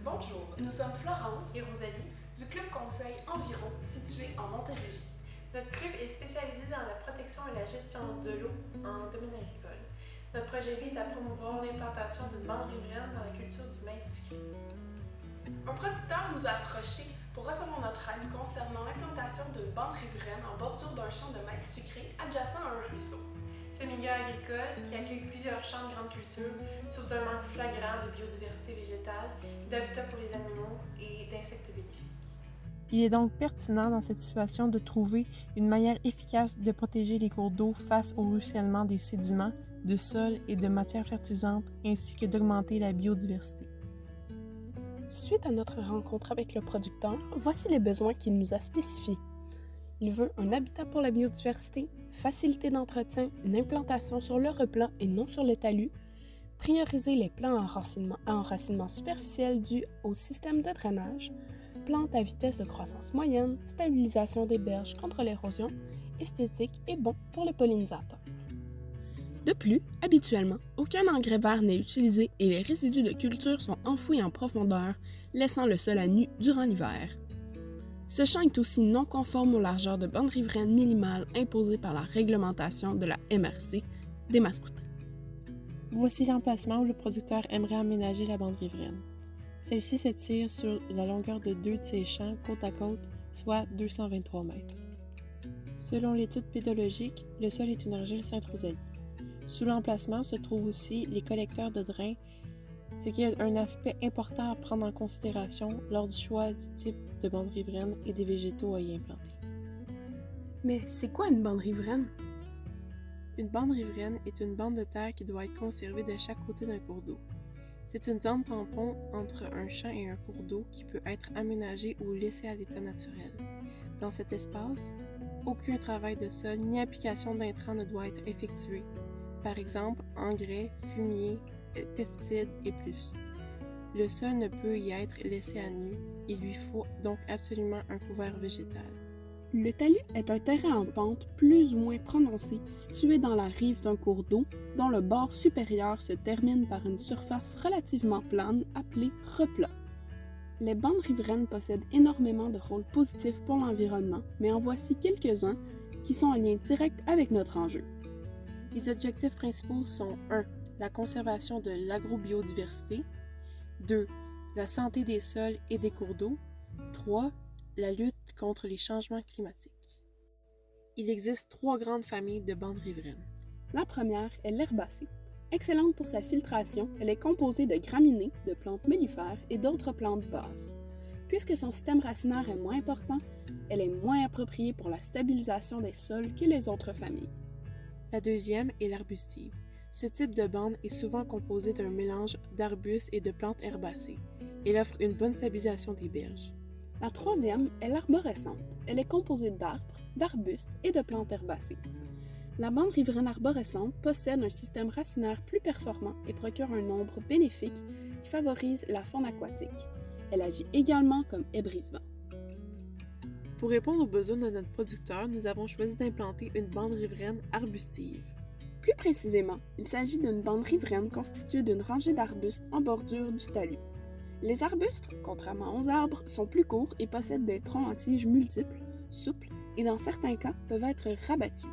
Bonjour, nous sommes Florence et Rosalie du Club Conseil Environ situé en Montérégie. Notre club est spécialisé dans la protection et la gestion de l'eau en domaine agricole. Notre projet vise à promouvoir l'implantation d'une bande riveraine dans la culture du maïs sucré. Un producteur nous a approchés pour recevoir notre aide concernant l'implantation d'une bande riveraine en bordure d'un champ de maïs sucré adjacent à un ruisseau. Ce milieu agricole, qui accueille plusieurs champs de grande culture, souffre d'un manque flagrant de biodiversité végétale, d'habitat pour les animaux et d'insectes bénéfiques. Il est donc pertinent dans cette situation de trouver une manière efficace de protéger les cours d'eau face au ruissellement des sédiments, de sols et de matières fertilisantes, ainsi que d'augmenter la biodiversité. Suite à notre rencontre avec le producteur, voici les besoins qu'il nous a spécifiés. Il veut un habitat pour la biodiversité, facilité d'entretien, une implantation sur le replant et non sur le talus, prioriser les plants à enracinement superficiel dû au système de drainage, plantes à vitesse de croissance moyenne, stabilisation des berges contre l'érosion, esthétique et bon pour les pollinisateurs. De plus, habituellement, aucun engrais vert n'est utilisé et les résidus de culture sont enfouis en profondeur, laissant le sol à nu durant l'hiver. Ce champ est aussi non conforme aux largeurs de bande riveraine minimale imposées par la réglementation de la MRC des Mascoutins. Voici l'emplacement où le producteur aimerait aménager la bande riveraine. Celle-ci s'étire sur la longueur de 2 de ses champs côte à côte, soit 223 mètres. Selon l'étude pédologique, le sol est une argile Sainte-Rosalie. Sous l'emplacement se trouvent aussi les collecteurs de drains, ce qui est un aspect important à prendre en considération lors du choix du type de bande riveraine et des végétaux à y implanter. Mais c'est quoi une bande riveraine? Une bande riveraine est une bande de terre qui doit être conservée de chaque côté d'un cours d'eau. C'est une zone tampon entre un champ et un cours d'eau qui peut être aménagée ou laissée à l'état naturel. Dans cet espace, aucun travail de sol ni application d'intrants ne doit être effectué. Par exemple, engrais, fumier, pesticides et plus. Le sol ne peut y être laissé à nu, il lui faut donc absolument un couvert végétal. Le talus est un terrain en pente plus ou moins prononcé situé dans la rive d'un cours d'eau dont le bord supérieur se termine par une surface relativement plane appelée replat. Les bandes riveraines possèdent énormément de rôles positifs pour l'environnement, mais en voici quelques-uns qui sont en lien direct avec notre enjeu. Les objectifs principaux sont 1. La conservation de l'agrobiodiversité, 2. La santé des sols et des cours d'eau, 3. La lutte contre les changements climatiques. Il existe 3 grandes familles de bandes riveraines. La première est l'herbacée. Excellente pour sa filtration, elle est composée de graminées, de plantes mellifères et d'autres plantes basses. Puisque son système racinaire est moins important, elle est moins appropriée pour la stabilisation des sols que les autres familles. La deuxième est l'arbustive. Ce type de bande est souvent composé d'un mélange d'arbustes et de plantes herbacées. Elle offre une bonne stabilisation des berges. La troisième est l'arborescente. Elle est composée d'arbres, d'arbustes et de plantes herbacées. La bande riveraine arborescente possède un système racinaire plus performant et procure un nombre bénéfique qui favorise la faune aquatique. Elle agit également comme ébrise-vent. Pour répondre aux besoins de notre producteur, nous avons choisi d'implanter une bande riveraine arbustive. Plus précisément, il s'agit d'une bande riveraine constituée d'une rangée d'arbustes en bordure du talus. Les arbustes, contrairement aux arbres, sont plus courts et possèdent des troncs en tiges multiples, souples et dans certains cas peuvent être rabattus.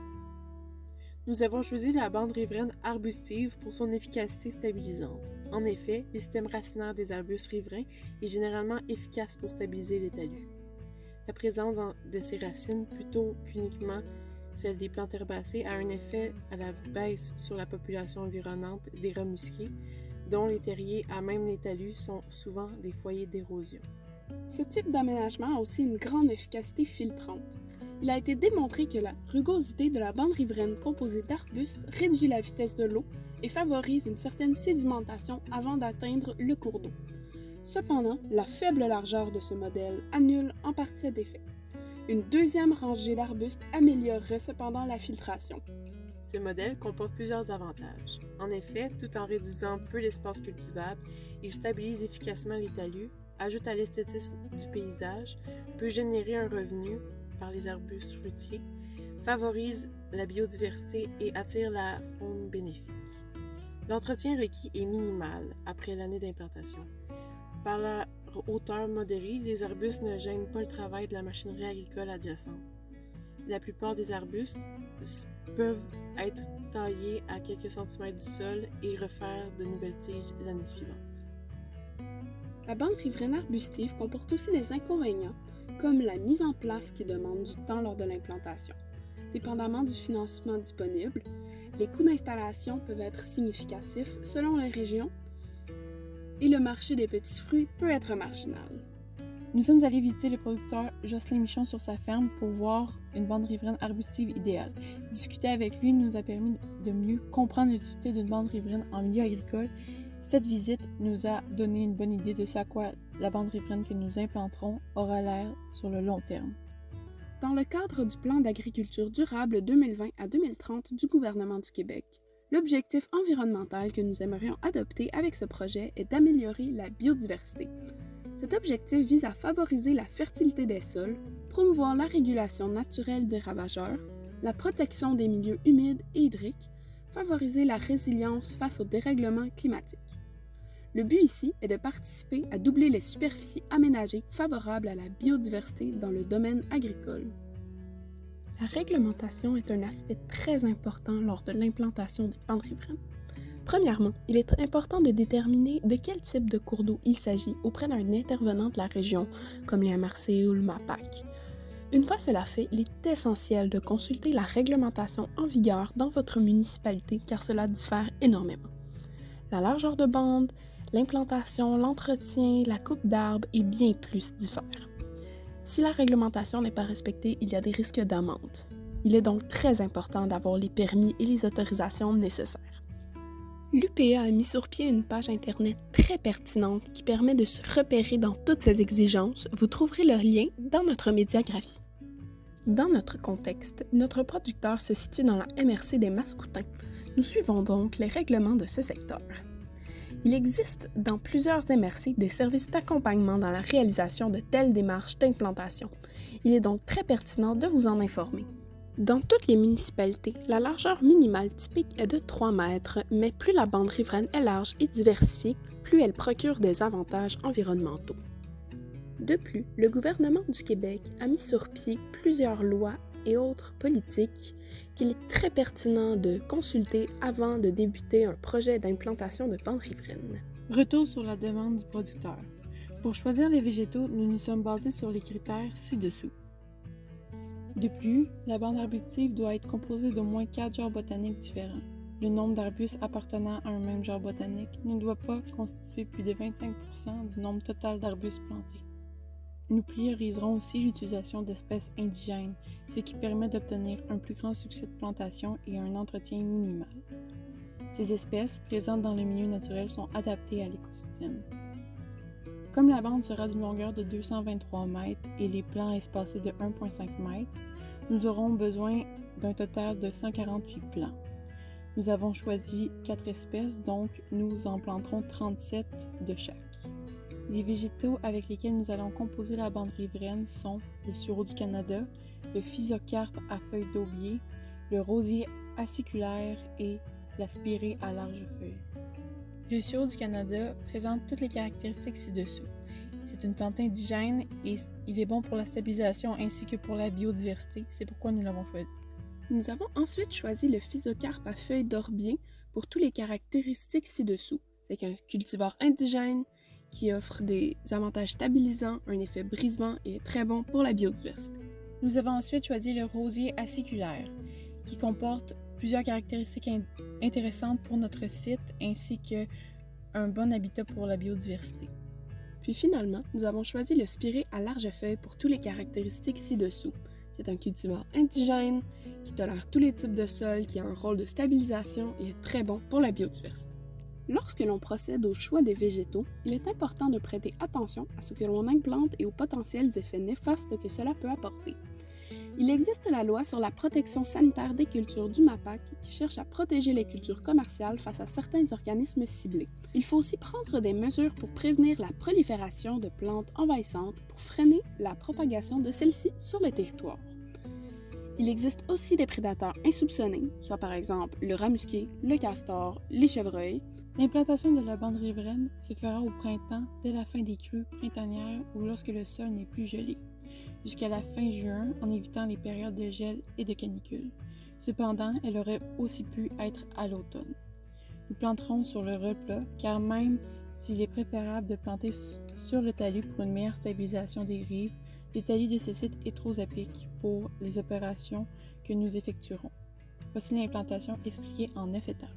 Nous avons choisi la bande riveraine arbustive pour son efficacité stabilisante. En effet, le système racinaire des arbustes riverains est généralement efficace pour stabiliser les talus. La présence de ces racines, plutôt qu'uniquement celle des plantes herbacées, a un effet à la baisse sur la population environnante des rats musqués, dont les terriers à même les talus sont souvent des foyers d'érosion. Ce type d'aménagement a aussi une grande efficacité filtrante. Il a été démontré que la rugosité de la bande riveraine composée d'arbustes réduit la vitesse de l'eau et favorise une certaine sédimentation avant d'atteindre le cours d'eau. Cependant, la faible largeur de ce modèle annule en partie cet effet. Une deuxième rangée d'arbustes améliorerait cependant la filtration. Ce modèle comporte plusieurs avantages. En effet, tout en réduisant peu l'espace cultivable, il stabilise efficacement les talus, ajoute à l'esthétisme du paysage, peut générer un revenu par les arbustes fruitiers, favorise la biodiversité et attire la faune bénéfique. L'entretien requis est minimal après l'année d'implantation. Par leur hauteur modérée, les arbustes ne gênent pas le travail de la machinerie agricole adjacente. La plupart des arbustes peuvent être taillés à quelques centimètres du sol et refaire de nouvelles tiges l'année suivante. La bande riveraine arbustive comporte aussi des inconvénients, comme la mise en place qui demande du temps lors de l'implantation. Dépendamment du financement disponible, les coûts d'installation peuvent être significatifs selon les régions et le marché des petits fruits peut être marginal. Nous sommes allés visiter le producteur Jocelyn Michon sur sa ferme pour voir une bande riveraine arbustive idéale. Discuter avec lui nous a permis de mieux comprendre l'utilité d'une bande riveraine en milieu agricole. Cette visite nous a donné une bonne idée de ce à quoi la bande riveraine que nous implanterons aura l'air sur le long terme. Dans le cadre du plan d'agriculture durable 2020 à 2030 du gouvernement du Québec, l'objectif environnemental que nous aimerions adopter avec ce projet est d'améliorer la biodiversité. Cet objectif vise à favoriser la fertilité des sols, promouvoir la régulation naturelle des ravageurs, la protection des milieux humides et hydriques, favoriser la résilience face au dérèglement climatique. Le but ici est de participer à doubler les superficies aménagées favorables à la biodiversité dans le domaine agricole. La réglementation est un aspect très important lors de l'implantation des bandes riveraines. Premièrement, il est important de déterminer de quel type de cours d'eau il s'agit auprès d'un intervenant de la région, comme les MRC ou le MAPAC. Une fois cela fait, il est essentiel de consulter la réglementation en vigueur dans votre municipalité car cela diffère énormément. La largeur de bande, l'implantation, l'entretien, la coupe d'arbres et bien plus diffèrent. Si la réglementation n'est pas respectée, il y a des risques d'amende. Il est donc très important d'avoir les permis et les autorisations nécessaires. L'UPA a mis sur pied une page Internet très pertinente qui permet de se repérer dans toutes ces exigences. Vous trouverez le lien dans notre médiagraphie. Dans notre contexte, notre producteur se situe dans la MRC des Mascoutins. Nous suivons donc les règlements de ce secteur. Il existe dans plusieurs MRC des services d'accompagnement dans la réalisation de telles démarches d'implantation. Il est donc très pertinent de vous en informer. Dans toutes les municipalités, la largeur minimale typique est de 3 mètres, mais plus la bande riveraine est large et diversifiée, plus elle procure des avantages environnementaux. De plus, le gouvernement du Québec a mis sur pied plusieurs lois et autres politiques qu'il est très pertinent de consulter avant de débuter un projet d'implantation de bandes riveraines. Retour sur la demande du producteur. Pour choisir les végétaux, nous nous sommes basés sur les critères ci-dessous. De plus, la bande arbustive doit être composée d'au moins 4 genres botaniques différents. Le nombre d'arbustes appartenant à un même genre botanique ne doit pas constituer plus de 25% du nombre total d'arbustes plantés. Nous prioriserons aussi l'utilisation d'espèces indigènes, ce qui permet d'obtenir un plus grand succès de plantation et un entretien minimal. Ces espèces, présentes dans le milieu naturel, sont adaptées à l'écosystème. Comme la bande sera d'une longueur de 223 mètres et les plants espacés de 1,5 m, nous aurons besoin d'un total de 148 plants. Nous avons choisi 4 espèces, donc nous en planterons 37 de chaque. Les végétaux avec lesquels nous allons composer la bande riveraine sont le sureau du Canada, le physocarpe à feuilles d'aubier, le rosier aciculaire et la spirée à larges feuilles. Le sureau du Canada présente toutes les caractéristiques ci-dessous. C'est une plante indigène et il est bon pour la stabilisation ainsi que pour la biodiversité. C'est pourquoi nous l'avons choisi. Nous avons ensuite choisi le physocarpe à feuilles d'orbier pour toutes les caractéristiques ci-dessous. C'est un cultivar indigène qui offre des avantages stabilisants, un effet brisement et est très bon pour la biodiversité. Nous avons ensuite choisi le rosier aciculaire qui comporte plusieurs caractéristiques intéressantes pour notre site ainsi qu'un bon habitat pour la biodiversité. Puis finalement, nous avons choisi le spirée à larges feuilles pour toutes les caractéristiques ci-dessous. C'est un cultivar indigène qui tolère tous les types de sols, qui a un rôle de stabilisation et est très bon pour la biodiversité. Lorsque l'on procède au choix des végétaux, il est important de prêter attention à ce que l'on implante et aux potentiels effets néfastes que cela peut apporter. Il existe la loi sur la protection sanitaire des cultures du MAPAC qui cherche à protéger les cultures commerciales face à certains organismes ciblés. Il faut aussi prendre des mesures pour prévenir la prolifération de plantes envahissantes pour freiner la propagation de celles-ci sur le territoire. Il existe aussi des prédateurs insoupçonnés, soit par exemple le rat musqué, le castor, les chevreuils. L'implantation de la bande riveraine se fera au printemps, dès la fin des crues printanières ou lorsque le sol n'est plus gelé, jusqu'à la fin juin en évitant les périodes de gel et de canicule. Cependant, elle aurait aussi pu être à l'automne. Nous planterons sur le replat, car même s'il est préférable de planter sur le talus pour une meilleure stabilisation des rives, le talus de ce site est trop à pic pour les opérations que nous effectuerons. Voici l'implantation expliquée en 9 étapes.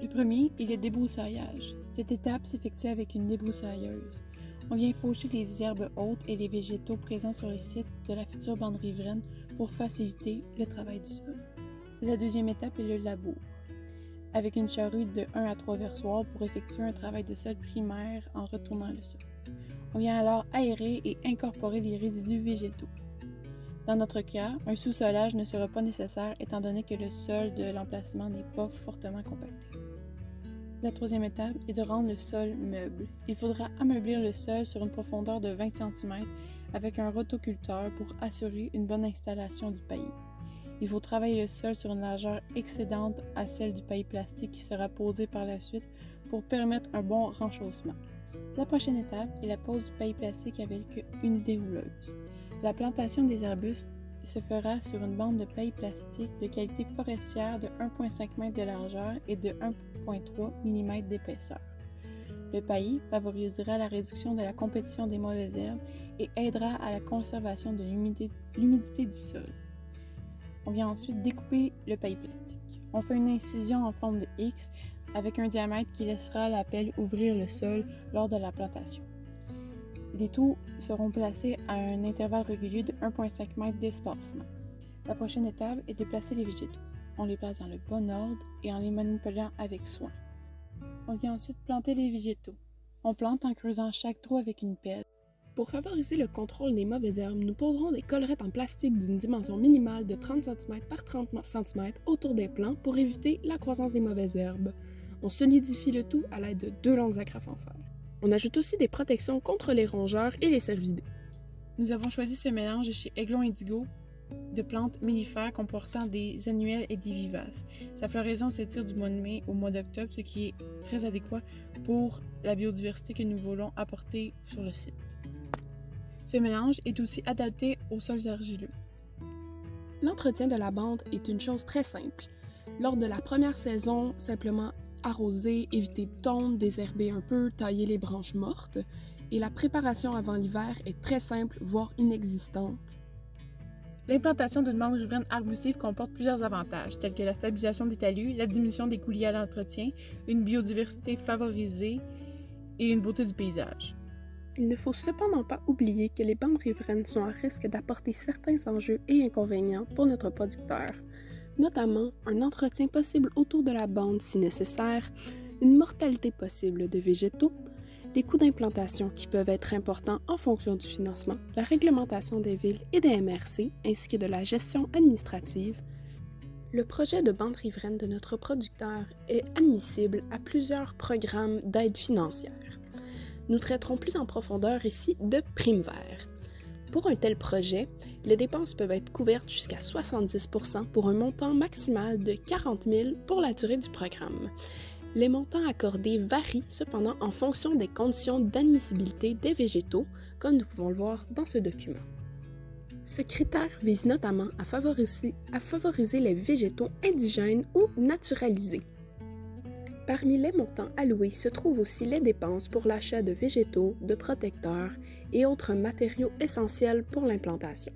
Le premier est le débroussaillage. Cette étape s'effectue avec une débroussailleuse. On vient faucher les herbes hautes et les végétaux présents sur le site de la future bande riveraine pour faciliter le travail du sol. La deuxième étape est le labour, avec une charrue de 1 à 3 versoirs pour effectuer un travail de sol primaire en retournant le sol. On vient alors aérer et incorporer les résidus végétaux. Dans notre cas, un sous-solage ne sera pas nécessaire étant donné que le sol de l'emplacement n'est pas fortement compacté. La troisième étape est de rendre le sol meuble. Il faudra ameublir le sol sur une profondeur de 20 cm avec un rotoculteur pour assurer une bonne installation du paillis. Il faut travailler le sol sur une largeur excédente à celle du paillis plastique qui sera posé par la suite pour permettre un bon renchaussement. La prochaine étape est la pose du paillis plastique avec une dérouleuse. La plantation des arbustes se fera sur une bande de paillis plastique de qualité forestière de 1,5 m de largeur et de 1,3 mm d'épaisseur. Le paillis favorisera la réduction de la compétition des mauvaises herbes et aidera à la conservation de l'humidité du sol. On vient ensuite découper le paillis plastique. On fait une incision en forme de X avec un diamètre qui laissera la pelle ouvrir le sol lors de la plantation. Les trous seront placés à un intervalle régulier de 1,5 m d'espacement. La prochaine étape est de placer les végétaux. On les place dans le bon ordre et en les manipulant avec soin. On vient ensuite planter les végétaux. On plante en creusant chaque trou avec une pelle. Pour favoriser le contrôle des mauvaises herbes, nous poserons des collerettes en plastique d'une dimension minimale de 30 cm par 30 cm autour des plants pour éviter la croissance des mauvaises herbes. On solidifie le tout à l'aide de 2 longues agrafes en fer. On ajoute aussi des protections contre les rongeurs et les cervidés. Nous avons choisi ce mélange chez Aiglon Indigo de plantes mellifères comportant des annuelles et des vivaces. Sa floraison s'étire du mois de mai au mois d'octobre, ce qui est très adéquat pour la biodiversité que nous voulons apporter sur le site. Ce mélange est aussi adapté aux sols argileux. L'entretien de la bande est une chose très simple. Lors de la première saison, simplement arroser, éviter de tondre, désherber un peu, tailler les branches mortes. Et la préparation avant l'hiver est très simple, voire inexistante. L'implantation d'une bande riveraine arbustive comporte plusieurs avantages, tels que la stabilisation des talus, la diminution des coûts liés à l'entretien, une biodiversité favorisée et une beauté du paysage. Il ne faut cependant pas oublier que les bandes riveraines sont à risque d'apporter certains enjeux et inconvénients pour notre producteur, notamment un entretien possible autour de la bande si nécessaire, une mortalité possible de végétaux, des coûts d'implantation qui peuvent être importants en fonction du financement, la réglementation des villes et des MRC, ainsi que de la gestion administrative. Le projet de bande riveraine de notre producteur est admissible à plusieurs programmes d'aide financière. Nous traiterons plus en profondeur ici de primes verts. Pour un tel projet, les dépenses peuvent être couvertes jusqu'à 70 % pour un montant maximal de 40 000 pour la durée du programme. Les montants accordés varient cependant en fonction des conditions d'admissibilité des végétaux, comme nous pouvons le voir dans ce document. Ce critère vise notamment à favoriser les végétaux indigènes ou naturalisés. Parmi les montants alloués se trouvent aussi les dépenses pour l'achat de végétaux, de protecteurs et autres matériaux essentiels pour l'implantation.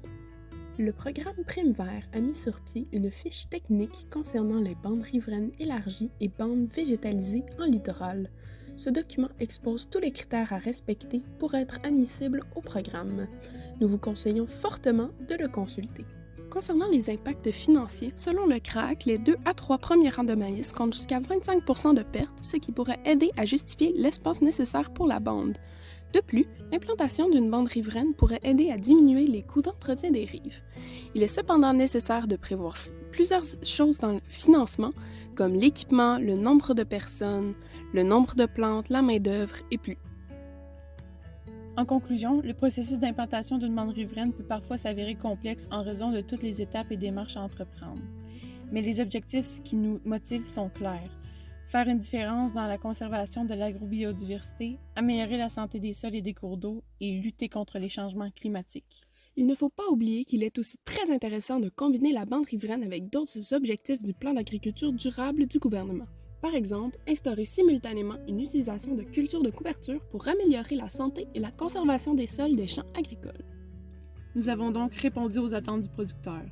Le programme Prime Vert a mis sur pied une fiche technique concernant les bandes riveraines élargies et bandes végétalisées en littoral. Ce document expose tous les critères à respecter pour être admissible au programme. Nous vous conseillons fortement de le consulter. Concernant les impacts financiers, selon le CRAC, les 2 à 3 premiers rangs de maïs comptent jusqu'à 25 % de pertes, ce qui pourrait aider à justifier l'espace nécessaire pour la bande. De plus, l'implantation d'une bande riveraine pourrait aider à diminuer les coûts d'entretien des rives. Il est cependant nécessaire de prévoir plusieurs choses dans le financement, comme l'équipement, le nombre de personnes, le nombre de plantes, la main-d'œuvre et plus. En conclusion, le processus d'implantation d'une bande riveraine peut parfois s'avérer complexe en raison de toutes les étapes et démarches à entreprendre. Mais les objectifs qui nous motivent sont clairs. Faire une différence dans la conservation de l'agrobiodiversité, améliorer la santé des sols et des cours d'eau et lutter contre les changements climatiques. Il ne faut pas oublier qu'il est aussi très intéressant de combiner la bande riveraine avec d'autres objectifs du plan d'agriculture durable du gouvernement. Par exemple, instaurer simultanément une utilisation de cultures de couverture pour améliorer la santé et la conservation des sols des champs agricoles. Nous avons donc répondu aux attentes du producteur.